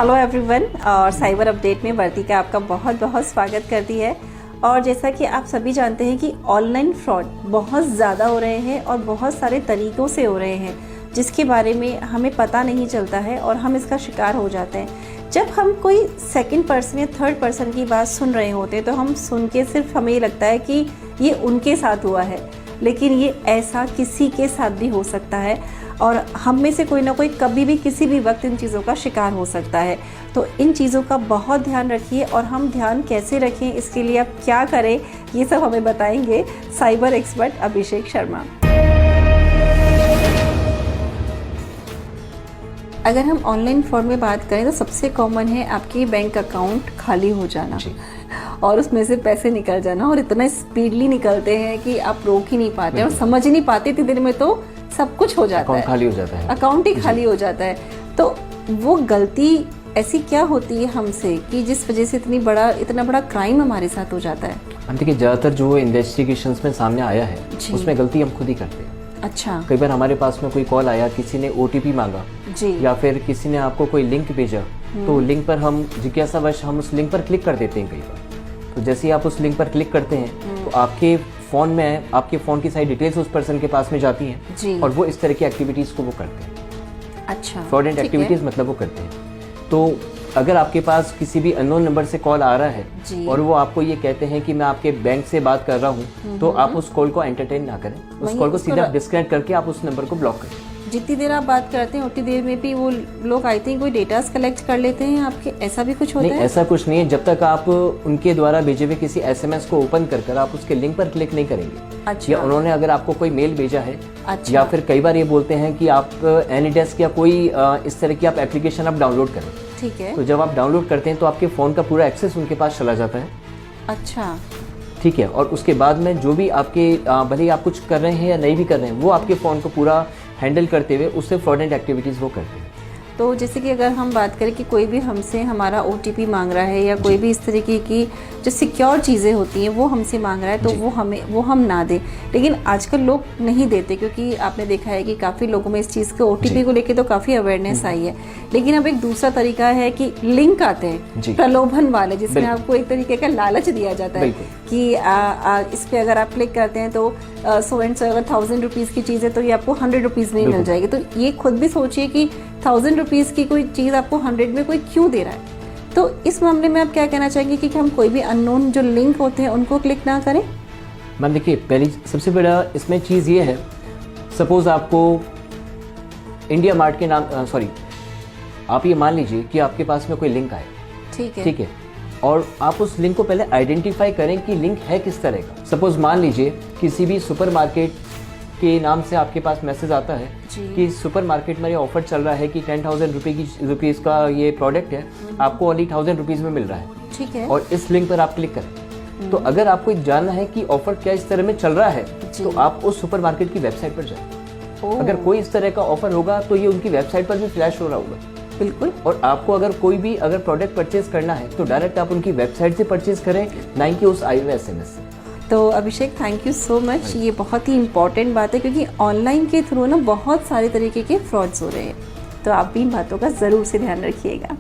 Hello everyone, और cyber update में वर्तिका आपका बहुत बहुत स्वागत करती है। और जैसा कि आप सभी जानते हैं कि ऑनलाइन फ्रॉड बहुत ज़्यादा हो रहे हैं और बहुत सारे तरीक़ों से हो रहे हैं, जिसके बारे में हमें पता नहीं चलता है और हम इसका शिकार हो जाते हैं। जब हम कोई सेकंड पर्सन या थर्ड पर्सन की बात सुन रहे होते हैं तो हम सुन के सिर्फ हमें ये लगता है कि ये उनके साथ हुआ है, लेकिन ये ऐसा किसी के साथ भी हो सकता है और हम में से कोई ना कोई कभी भी किसी भी वक्त इन चीज़ों का शिकार हो सकता है। तो इन चीज़ों का बहुत ध्यान रखिए, और हम ध्यान कैसे रखें, इसके लिए आप क्या करें, ये सब हमें बताएंगे साइबर एक्सपर्ट अभिषेक शर्मा। अगर हम ऑनलाइन फ्रॉड में बात करें तो सबसे कॉमन है आपकी बैंक अकाउंट खाली हो जाना और उसमें से पैसे निकल जाना, और इतना स्पीडली निकलते हैं कि आप रोक ही नहीं पाते और समझ ही नहीं पाते इतनी देर में तो सब कुछ हो जाता है, खाली हो जाता है, अकाउंट ही खाली हो जाता है। तो वो गलती ऐसी क्या होती है हमसे कि जिस वजह से इतना बड़ा क्राइम हमारे साथ हो जाता है? हम देखिए ज़्यादातर जो इन्वेस्टिगेशंस में सामने आया है उसमें गलती हम खुद ही करते हैं। अच्छा। कई बार हमारे पास में कोई कॉल आया, किसी ने OTP मांगा जी, या फिर किसी ने आपको कोई लिंक भेजा, तो लिंक पर हम जिज्ञासावश हम उस लिंक पर क्लिक कर देते हैं। कई बार तो जैसे ही आप उस लिंक पर क्लिक करते हैं तो आपके फ़ोन में आपके फ़ोन की सारी डिटेल्स उस पर्सन के पास में जाती हैं जी, और वो इस तरह की एक्टिविटीज़ को वो करते हैं। अच्छा, फ्रॉडेंट एक्टिविटीज़ मतलब वो करते हैं। तो अगर आपके पास किसी भी अननोन नंबर से कॉल आ रहा है और वो आपको ये कहते हैं कि मैं आपके बैंक से बात कर रहा हूँ, तो आप उस कॉल को एंटरटेन ना करें, उस कॉल को सीधा डिस्कनेक्ट करके आप उस नंबर को ब्लॉक करें। जितनी देर आप बात करते हैं उतनी देर में भी वो लोग आई थिंक कोई डेटास कलेक्ट कर लेते हैं आपके, ऐसा भी कुछ होता है? नहीं, ऐसा कुछ नहीं है। जब तक आप उनके द्वारा भेजे हुए किसी SMS को ओपन कर आप उसके लिंक पर क्लिक नहीं करेंगे। अच्छा। या उन्होंने अगर आपको कोई मेल भेजा है, अच्छा, या फिर कई बार ये बोलते हैं कि आप AnyDesk या कोई इस तरह की आप एप्लीकेशन आप डाउनलोड करें, ठीक है, तो जब आप डाउनलोड करते हैं तो आपके फ़ोन का पूरा एक्सेस उनके पास चला जाता है। अच्छा, ठीक है। और उसके बाद में जो भी आपके भले ही आप कुछ कर रहे हैं या नहीं भी कर रहे हैं, वो आपके फ़ोन को पूरा हैंडल करते हुए उससे फ्रॉडेंट एक्टिविटीज़ वो करते हैं। तो जैसे कि अगर हम बात करें कि कोई भी हमसे हमारा OTP मांग रहा है या कोई भी इस तरीके की जो सिक्योर चीज़ें होती हैं वो हमसे मांग रहा है, तो वो हम ना दें। लेकिन आजकल लोग नहीं देते, क्योंकि आपने देखा है कि काफ़ी लोगों में इस चीज़ के OTP को लेके तो काफ़ी अवेयरनेस आई है। लेकिन अब एक दूसरा तरीका है कि लिंक आते हैं प्रलोभन वाले, जिसमें आपको एक तरीके का लालच दिया जाता है कि इस पर अगर आप क्लिक करते हैं तो सो एंड सो, अगर 1000 रुपीज़ की चीज़ है तो ये आपको 100 रुपीज़ में मिल जाएगी। तो ये खुद भी सोचिए कि 1000 रुपीज़ की कोई चीज़ आपको 100 में कोई क्यों दे रहा है। तो इस मामले में आप क्या कहना चाहेंगे कि हम कोई भी अननोन जो लिंक होते हैं उनको क्लिक ना करें? मैम देखिए, पहली सबसे बड़ा इसमें चीज़ ये है, सपोज़ आपको इंडिया मार्ट के नाम आप ये मान लीजिए कि आपके पास में कोई लिंक आए, ठीक है, और आप उस लिंक को पहले आइडेंटिफाई करें कि लिंक है किस तरह का। सपोज़ मान लीजिए किसी भी सुपरमार्केट के नाम से आपके पास मैसेज आता है कि सुपरमार्केट में ये ऑफर चल रहा है कि 10,000 रुपीज़ का ये प्रोडक्ट है, आपको ओनली 1000 रुपीज़ में मिल रहा है, ठीक है, और इस लिंक पर आप क्लिक करें। तो अगर आपको जानना है कि ऑफर क्या इस तरह में चल रहा है, तो आप उस सुपरमार्केट की वेबसाइट पर जाएं। अगर कोई इस तरह का ऑफर होगा तो ये उनकी वेबसाइट पर भी फ्लैश हो रहा होगा। बिल्कुल। और आपको अगर कोई भी प्रोडक्ट परचेज करना है तो डायरेक्ट आप उनकी वेबसाइट से परचेज करें, ना कि उस आए हुए SMS से। तो अभिषेक, थैंक यू सो मच। ये बहुत ही इंपॉर्टेंट बात है, क्योंकि ऑनलाइन के थ्रू ना बहुत सारे तरीके के फ्रॉड्स हो रहे हैं, तो आप भी इन बातों का ज़रूर से ध्यान रखिएगा।